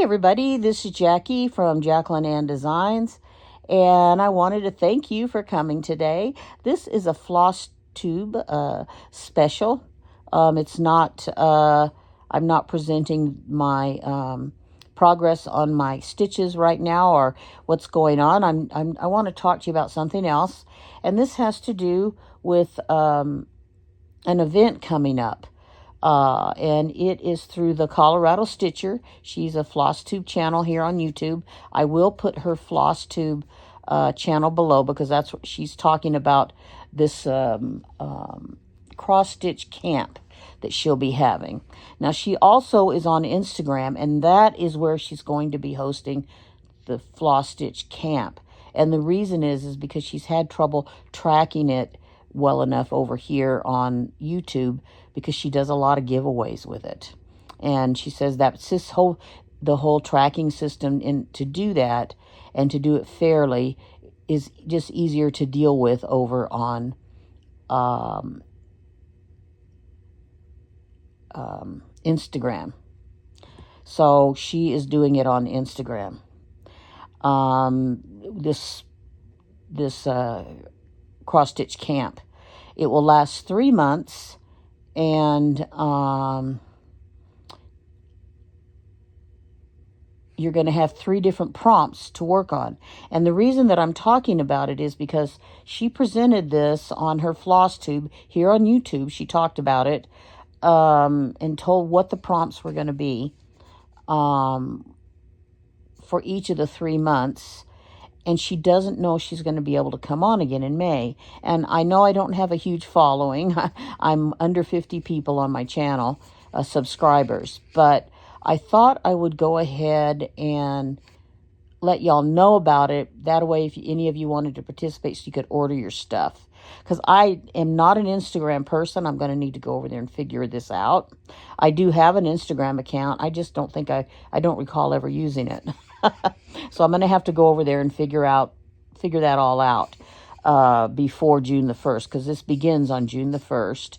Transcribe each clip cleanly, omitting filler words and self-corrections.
everybody, this is Jackie from Jacqueline Ann Designs, and I wanted to thank you for coming today. This is a floss tube special. It's not, I'm not presenting my progress on my stitches right now or what's going on. I want to talk to you about something else, and this has to do with an event coming up. And it is through the Colorado Stitcher. She's a floss tube channel here on YouTube. I will put her floss tube channel below because that's what she's talking about, this cross stitch camp that she'll be having. Now, she also is on Instagram, and that is where she's going to be hosting the floss stitch camp. And the reason is because she's had trouble tracking it well enough over here on YouTube because she does a lot of giveaways with it. And she says that the whole tracking system to do that and to do it fairly is just easier to deal with over on Instagram. So she is doing it on Instagram. This cross stitch camp. It will last 3 months, and you're going to have 3 different prompts to work on. And the reason that I'm talking about it is because she presented this on her floss tube here on YouTube. She talked about it and told what the prompts were going to be for each of the 3 months. And she doesn't know she's going to be able to come on again in May. And I know I don't have a huge following. I'm under 50 people on my channel, subscribers. But I thought I would go ahead and let y'all know about it. That way, if any of you wanted to participate, so you could order your stuff. Because I am not an Instagram person. I'm going to need to go over there and figure this out. I do have an Instagram account. I just don't think I don't recall ever using it. So I'm going to have to go over there and figure that all out before June the 1st, because this begins on June the 1st.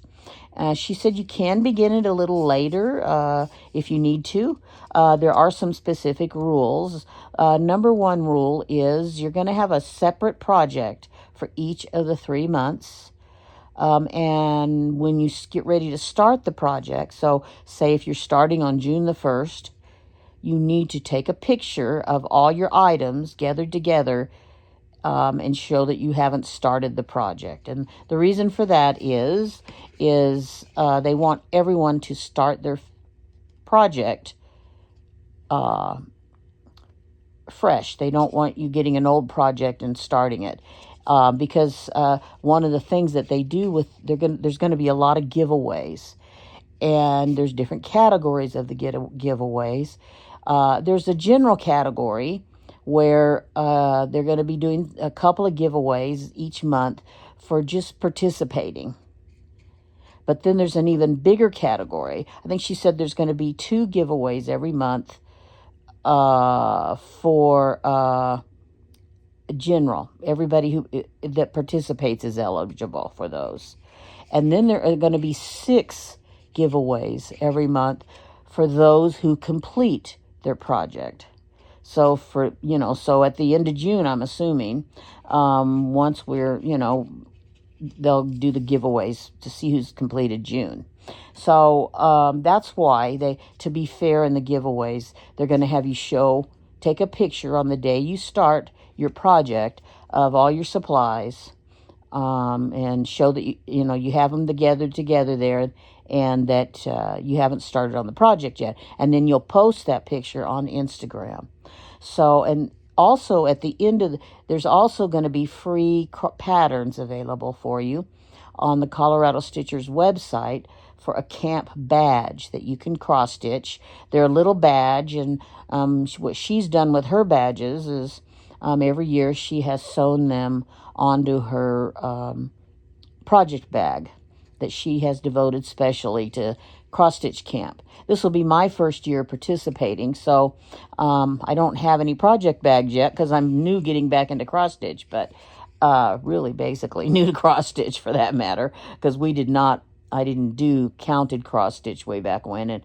She said you can begin it a little later if you need to. There are some specific rules. Number 1 rule is you're going to have a separate project for each of the 3 months. And when you get ready to start the project, so say if you're starting on June the 1st, you need to take a picture of all your items gathered together and show that you haven't started the project. And the reason for that is they want everyone to start their project fresh. They don't want you getting an old project and starting it. Because one of the things that they do there's going to be a lot of giveaways. And there's different categories of the giveaways. There's a general category where they're going to be doing a couple of giveaways each month for just participating. But then there's an even bigger category. I think she said there's going to be 2 giveaways every month for general. Everybody that participates is eligible for those. And then there are going to be 6 giveaways every month for those who complete their project. So so at the end of June, I'm assuming, once we're, they'll do the giveaways to see who's completed June. So that's why to be fair in the giveaways, they're going to have you take a picture on the day you start your project of all your supplies, and show that you have them together there, and that you haven't started on the project yet. And then you'll post that picture on Instagram. So, and also at the end there's also going to be free patterns available for you on the Colorado Stitchers website for a camp badge that you can cross stitch. They're a little badge, and what she's done with her badges is every year she has sewn them onto her project bag that she has devoted specially to cross-stitch camp. This will be my first year participating, so I don't have any project bags yet because I'm new getting back into cross-stitch, but really basically new to cross-stitch for that matter, because I didn't do counted cross-stitch way back when, and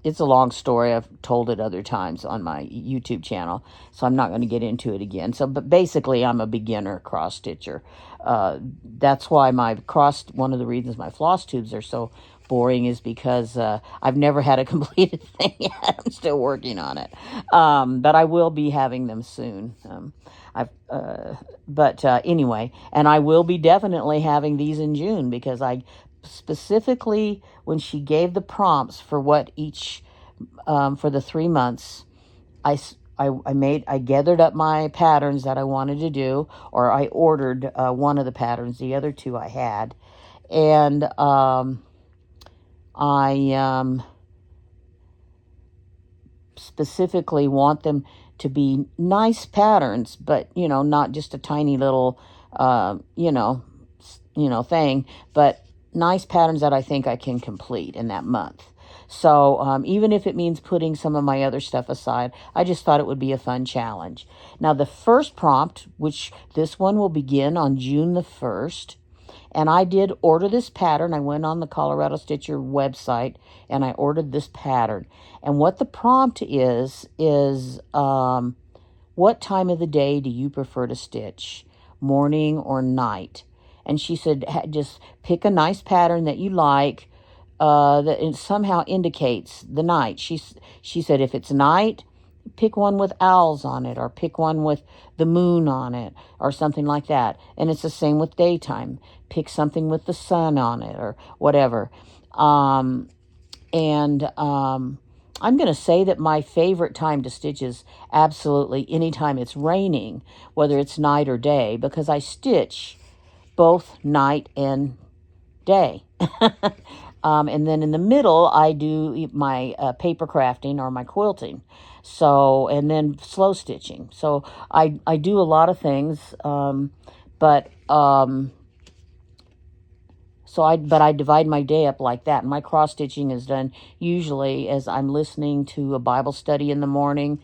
it's a long story. I've told it other times on my YouTube channel, so I'm not going to get into it again. So, but basically, I'm a beginner cross stitcher. That's why one of the reasons my floss tubes are so boring is because I've never had a completed thing yet. I'm still working on it, but I will be having them soon. Anyway, and I will be definitely having these in June, because I specifically, when she gave the prompts for what each for the 3 months, I gathered up my patterns that I wanted to do, or I ordered one of the patterns. The other two I had, and I specifically want them to be nice patterns, but not just a tiny little thing, but nice patterns that I think I can complete in that month. So even if it means putting some of my other stuff aside, I just thought it would be a fun challenge. Now, the first prompt, which this one will begin on June the 1st, and I did order this pattern. I went on the Colorado Stitcher website and I ordered this pattern. And what the prompt is what time of the day do you prefer to stitch, morning or night? And she said, just pick a nice pattern that you like, that it somehow indicates the night. She said, if it's night, pick one with owls on it, or pick one with the moon on it, or something like that. And it's the same with daytime. Pick something with the sun on it, or whatever. I'm going to say that my favorite time to stitch is absolutely any time it's raining, whether it's night or day, because I stitch both night and day. And then in the middle, I do my paper crafting or my quilting. So, and then slow stitching. So I do a lot of things, but I divide my day up like that. And my cross stitching is done usually as I'm listening to a Bible study in the morning.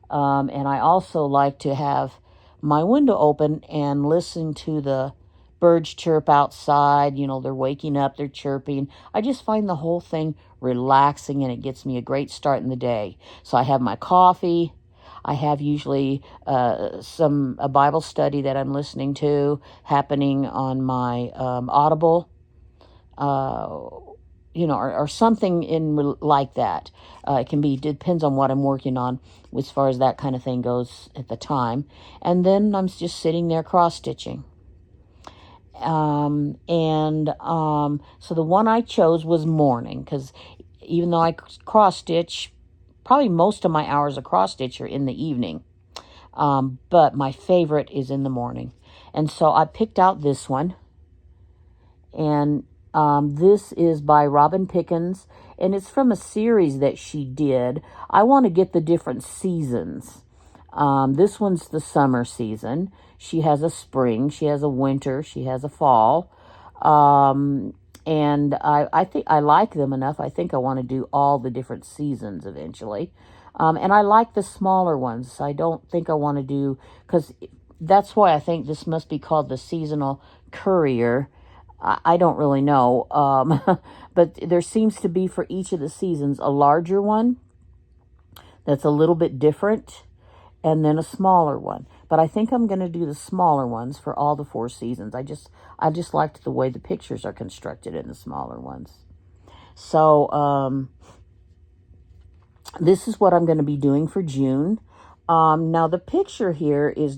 And I also like to have my window open and listen to the birds chirp outside. They're waking up, they're chirping. I just find the whole thing relaxing, and it gets me a great start in the day. So I have my coffee. I have usually a Bible study that I'm listening to happening on my Audible, or something like that. It can be, depends on what I'm working on as far as that kind of thing goes at the time. And then I'm just sitting there cross-stitching. So the one I chose was morning, because even though I cross-stitch, probably most of my hours of cross-stitch are in the evening. But my favorite is in the morning. And so I picked out this one. And this is by Robin Pickens, and it's from a series that she did. I want to get the different seasons. This one's the summer season. She has a spring, she has a winter, she has a fall. And I think I like them enough. I think I want to do all the different seasons eventually. And I like the smaller ones. I don't think I want to do, because that's why I think this must be called the Seasonal Courier. I don't really know. But there seems to be, for each of the seasons, a larger one that's a little bit different, and then a smaller one. But I think I'm going to do the smaller ones for all the 4 seasons. I just liked the way the pictures are constructed in the smaller ones. So this is what I'm going to be doing for June. Now the picture here is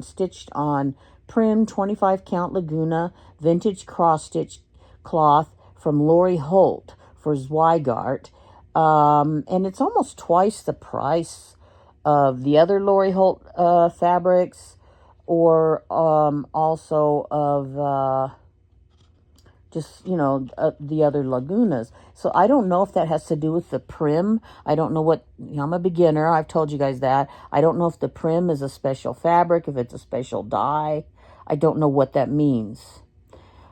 stitched on Prim 25 count Laguna vintage cross stitch cloth from Lori Holt for Zweigart. And it's almost twice the price of the other Lori Holt fabrics, or also of the other Lagunas. So I don't know if that has to do with the Prim. I don't know what, I'm a beginner. I've told you guys that. I don't know if the Prim is a special fabric, if it's a special dye. I don't know what that means.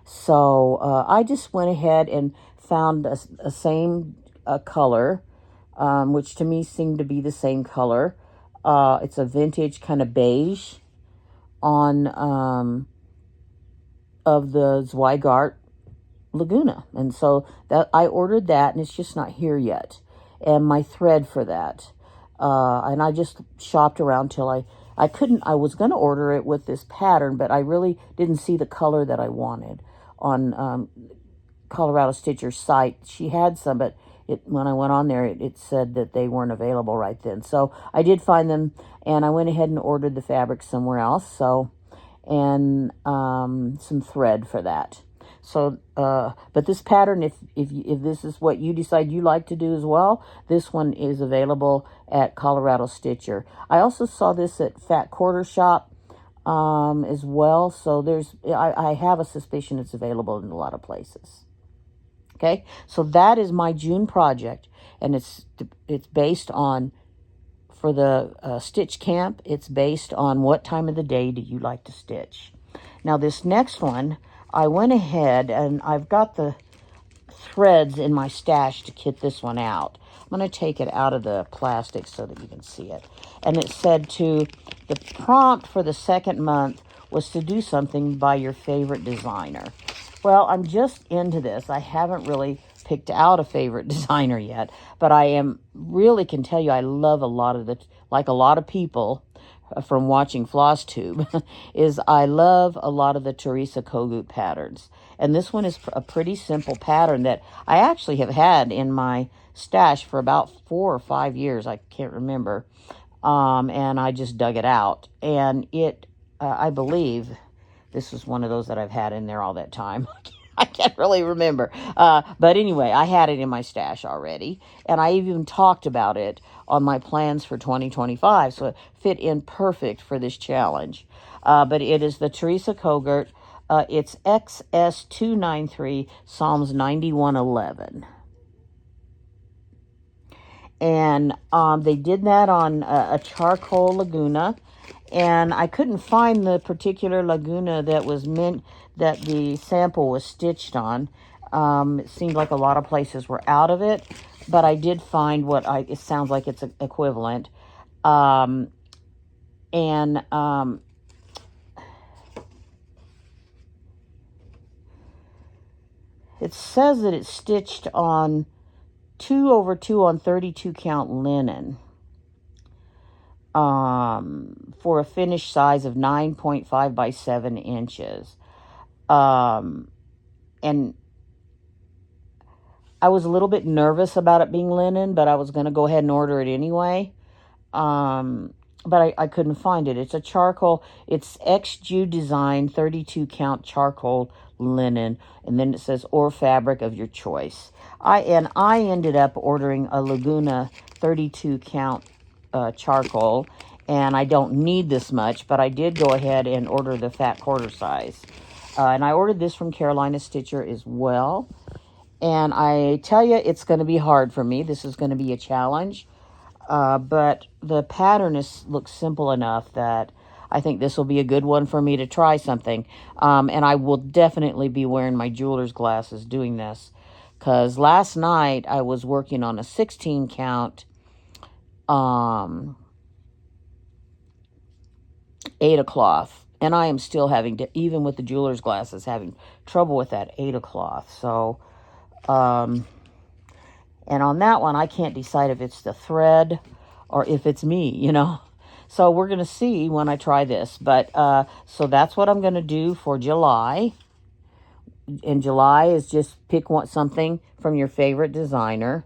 So I just went ahead and found a same color, which to me seemed to be the same color. It's a vintage kind of beige on of the Zweigart Laguna. And so that I ordered that, and it's just not here yet. and my thread for that. And I just shopped around till I was going to order it with this pattern, but I really didn't see the color that I wanted on Colorado Stitcher's site. She had some, but when I went on there, it said that they weren't available right then. So I did find them, and I went ahead and ordered the fabric somewhere else. So, and some thread for that. So, but this pattern, if this is what you decide you like to do as well, this one is available at Colorado Stitcher. I also saw this at Fat Quarter Shop as well. So I have a suspicion it's available in a lot of places. Okay, so that is my June project, and it's based on, for the stitch camp, it's based on what time of the day do you like to stitch. Now this next one, I went ahead and I've got the threads in my stash to kit this one out. I'm going to take it out of the plastic so that you can see it. And it said the prompt for the second month was to do something by your favorite designer. Well, I'm just into this. I haven't really picked out a favorite designer yet, but I can tell you I love a lot of like a lot of people from watching FlossTube, is I love a lot of the Teresa Kogut patterns. And this one is a pretty simple pattern that I actually have had in my stash for about 4 or 5 years. I can't remember. And I just dug it out. And I believe this is one of those that I've had in there all that time. I can't really remember. But anyway, I had it in my stash already. And I even talked about it on my plans for 2025. So it fit in perfect for this challenge. But it is the Teresa Kogut. It's XS293 Psalms 9111. And they did that on a charcoal Laguna. And I couldn't find the particular Laguna that was meant, that the sample was stitched on. It seemed like a lot of places were out of it, but I did find it sounds like it's equivalent. It says that it's stitched on 2/2 on 32 count linen. For a finished size of 9.5 by 7 inches. And I was a little bit nervous about it being linen, but I was going to go ahead and order it anyway. But I couldn't find it. It's a charcoal, it's XJU Design 32 count charcoal linen. And then it says, or fabric of your choice. I ended up ordering a Laguna 32 count charcoal, and I don't need this much, but I did go ahead and order the Fat Quarter size. And I ordered this from Carolina Stitcher as well. And I tell you, it's going to be hard for me. This is going to be a challenge. But the pattern looks simple enough that I think this will be a good one for me to try something. And I will definitely be wearing my jeweler's glasses doing this. Because last night I was working on a 16 count 8 cloth, and I am still having to, even with the jeweler's glasses, having trouble with that 8 cloth. So, and on that one, I can't decide if it's the thread or if it's me, So we're going to see when I try this. But, so that's what I'm going to do for July. And July is just pick something from your favorite designer.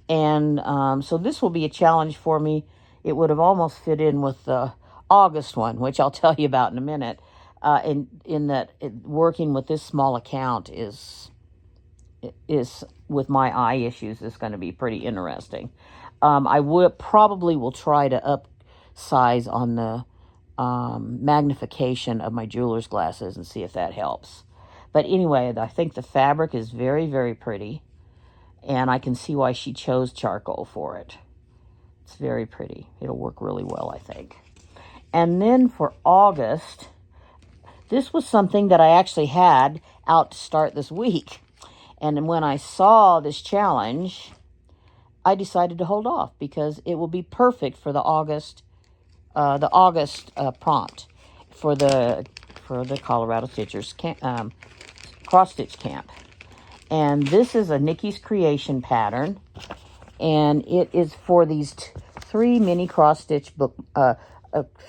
And so this will be a challenge for me. It would have almost fit in with the August one, which I'll tell you about in a minute. In that working with this small account is with my eye issues is going to be pretty interesting. I probably will try to upsize on the magnification of my jeweler's glasses and see if that helps. But anyway, I think the fabric is very, very pretty. And I can see why she chose charcoal for it. It's very pretty. It'll work really well, I think. And then for August, this was something that I actually had out to start this week. And when I saw this challenge, I decided to hold off because it will be perfect for the August prompt for the Colorado Stitchers cross stitch camp. And this is a Nikki's Creation pattern. And it is for these 3 mini cross-stitch book,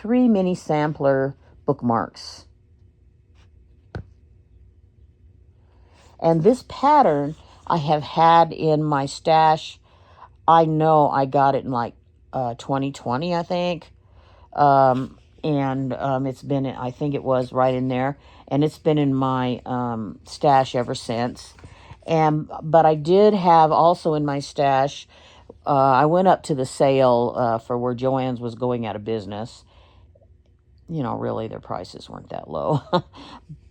3 mini sampler bookmarks. And this pattern I have had in my stash. I know I got it in like 2020, I think. It's been, I think it was right in there. And it's been in my stash ever since. But I did have also in my stash, I went up to the sale for where Joann's was going out of business. You know, really, their prices weren't that low.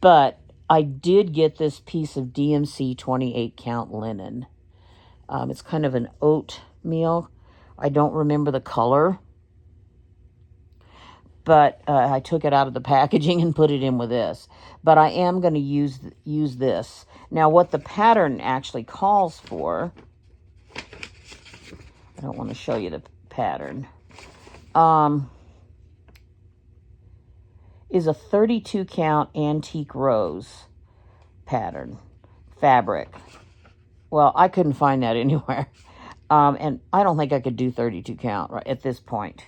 But I did get this piece of DMC 28 count linen. It's kind of an oatmeal. I don't remember the color. But I took it out of the packaging and put it in with this. But I am going to use this. Now, what the pattern actually calls for, I don't want to show you the pattern, is a 32 count antique rose pattern fabric. Well, I couldn't find that anywhere. And I don't think I could do 32 count right at this point.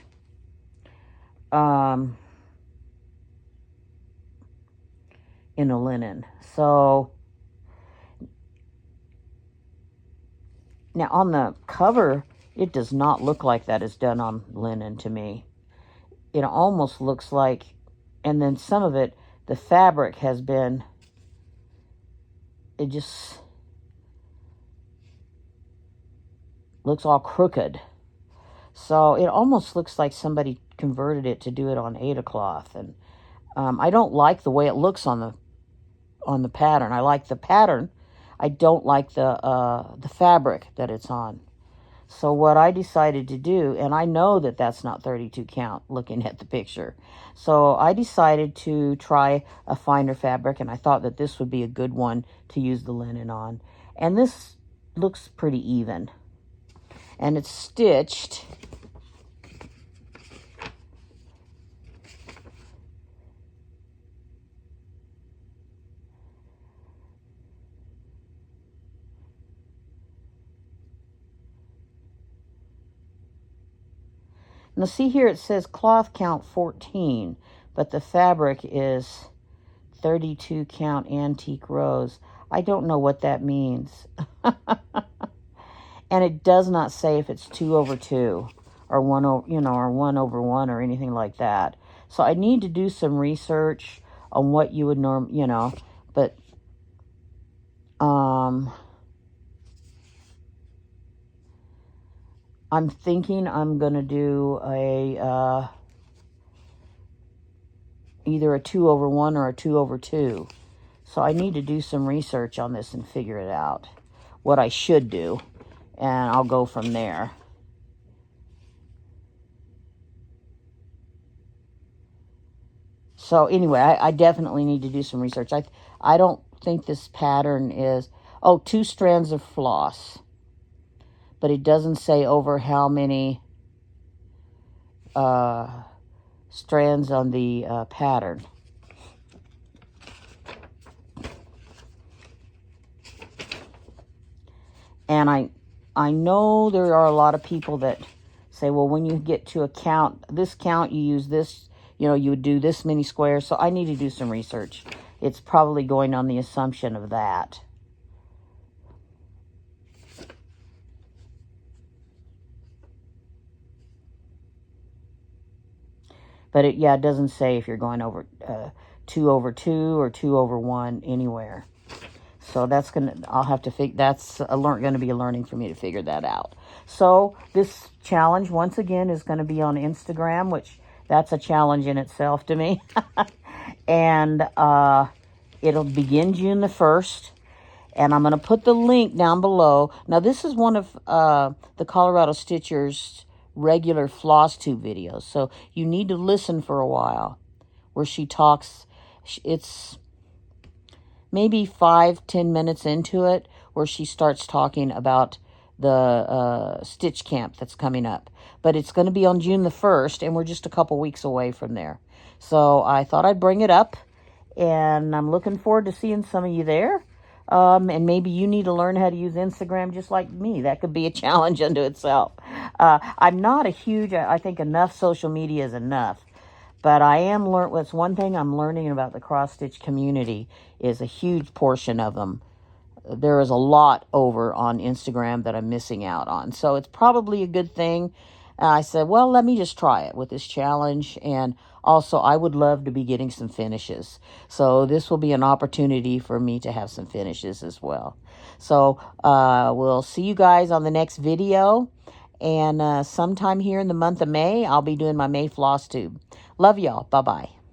In a linen. So now on the cover, it does not look like that is done on linen to me. It almost looks like, and then some of it, the fabric has been, it just looks all crooked. So it almost looks like somebody converted it to do it on Aida cloth. And I don't like the way it looks on the pattern. I like the pattern. I don't like the fabric that it's on. So what I decided to do, and I know that that's not 32 count looking at the picture. So I decided to try a finer fabric, and I thought that this would be a good one to use the linen on. And this looks pretty even. And it's stitched. Now see here it says cloth count 14, but the fabric is 32 count antique rose. I don't know what that means. And it does not say if it's 2 over 2 or 1 over, or 1 over 1 or anything like that. So I need to do some research on what you would but I'm thinking I'm going to do either a 2 over 1 or a 2 over 2. So I need to do some research on this and figure it out, what I should do, and I'll go from there. So anyway, I definitely need to do some research. I don't think this pattern is, 2 strands of floss. But it doesn't say over how many strands on the pattern. And I know there are a lot of people that say, well, when you get to this count, you use this, you would do this many squares. So I need to do some research. It's probably going on the assumption of that. But it doesn't say if you're going over 2 over 2 or 2 over 1 anywhere. So that's I'll have to figure, that's going to be a learning for me to figure that out. So this challenge, once again, is going to be on Instagram, which that's a challenge in itself to me. And it'll begin June the 1st. And I'm going to put the link down below. Now, this is one of the Colorado Stitchers' regular floss tube videos, so you need to listen for a while where she talks. It's maybe 5-10 minutes into it where she starts talking about the stitch camp that's coming up, but it's going to be on June the 1st, and we're just a couple weeks away from there. So I thought I'd bring it up, and I'm looking forward to seeing some of you there. And maybe you need to learn how to use Instagram just like me. That could be a challenge unto itself. I'm not a huge, I think enough social media is enough. But I am what's one thing I'm learning about the cross stitch community is a huge portion of them. There is a lot over on Instagram that I'm missing out on. So it's probably a good thing. I said, well, let me just try it with this challenge. And also, I would love to be getting some finishes. So this will be an opportunity for me to have some finishes as well. So we'll see you guys on the next video. And sometime here in the month of May, I'll be doing my May floss tube. Love y'all. Bye-bye.